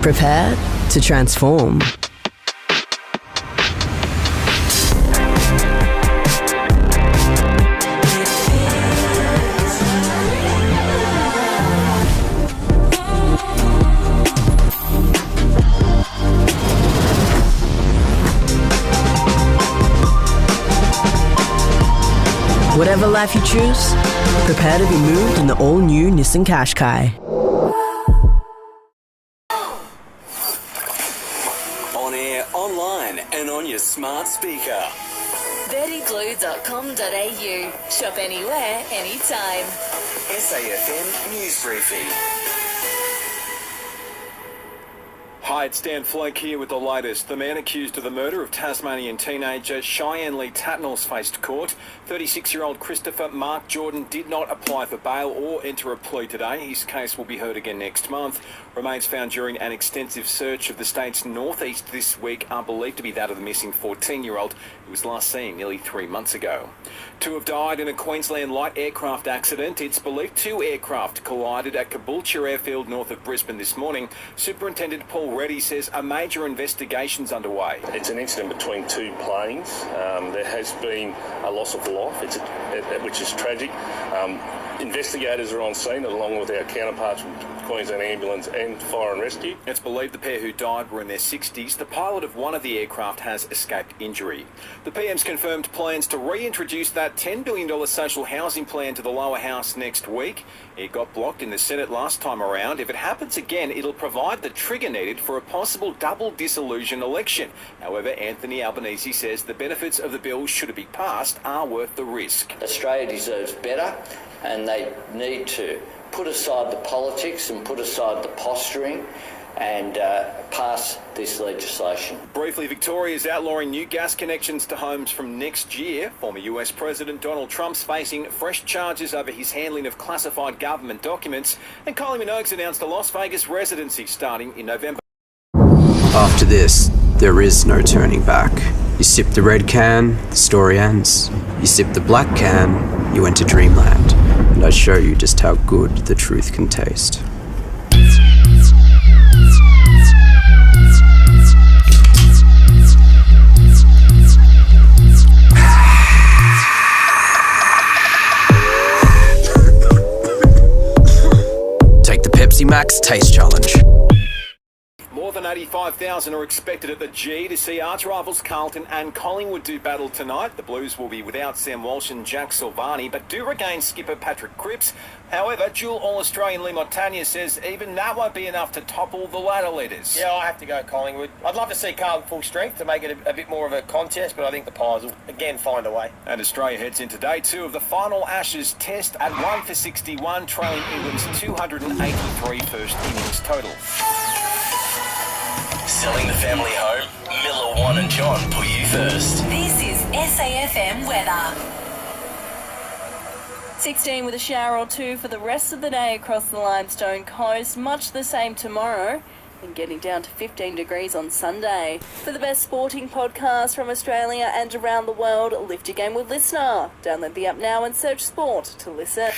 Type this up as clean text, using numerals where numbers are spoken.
Prepare to transform. Whatever life you choose, prepare to be moved in the all-new Nissan Qashqai. On air, online and on your smart speaker. verdiglue.com.au. Shop anywhere, anytime. SAFM News Briefing. Hi, it's Dan Flake here with the latest. The man accused of the murder of Tasmanian teenager Cheyenne Lee Tatnall's faced court. 36-year-old Christopher Mark Jordan did not apply for bail or enter a plea today. His case will be heard again next month. Remains found during an extensive search of the state's northeast this week are believed to be that of the missing 14-year-old who was last seen nearly 3 months ago. 2 have died in a Queensland light aircraft accident. It's believed 2 aircraft collided at Caboolture Airfield north of Brisbane this morning. Superintendent Paul Reddy says a major investigation's underway. It's an incident between 2 planes. There has been a loss of life, which is tragic. Investigators are on scene along with our counterparts from Queensland Ambulance and Fire and Rescue. It's believed the pair who died were in their 60s. The pilot of one of the aircraft has escaped injury. The PM's confirmed plans to reintroduce that $10 billion social housing plan to the lower house next week. It got blocked in the Senate last time around. If it happens again, it'll provide the trigger needed for a possible double dissolution election. However, Anthony Albanese says the benefits of the bill, should it be passed, are worth the risk. Australia deserves better, and they need to put aside the politics and put aside the posturing and pass this legislation. Briefly, Victoria is outlawing new gas connections to homes from next year. Former US President Donald Trump's facing fresh charges over his handling of classified government documents. And Kylie Minogue's announced a Las Vegas residency starting in November. After this, there is no turning back. You sip the red can, the story ends. You sip the black can, you enter dreamland. And I show you just how good the truth can taste. Take the Pepsi Max Taste Challenge. More than 85,000 are expected at the G to see arch rivals Carlton and Collingwood do battle tonight. The Blues will be without Sam Walsh and Jack Silvani, but do regain skipper Patrick Cripps. However, dual All-Australian Lee Montagna says even that won't be enough to topple the ladder leaders. Yeah, I have to go Collingwood. I'd love to see Carlton full strength to make it a bit more of a contest, but I think the Pies will again find a way. And Australia heads into day 2 of the final Ashes test at 1 for 61, trailing England's 283 first innings total. Selling the family home? Miller, Wan and John put you first. This is SAFM weather. 16 with a shower or 2 for the rest of the day across the Limestone coast. Much the same tomorrow, and getting down to 15 degrees on Sunday. For the best sporting podcast from Australia and around the world, lift your game with Listener. Download the app now and search sport to listen.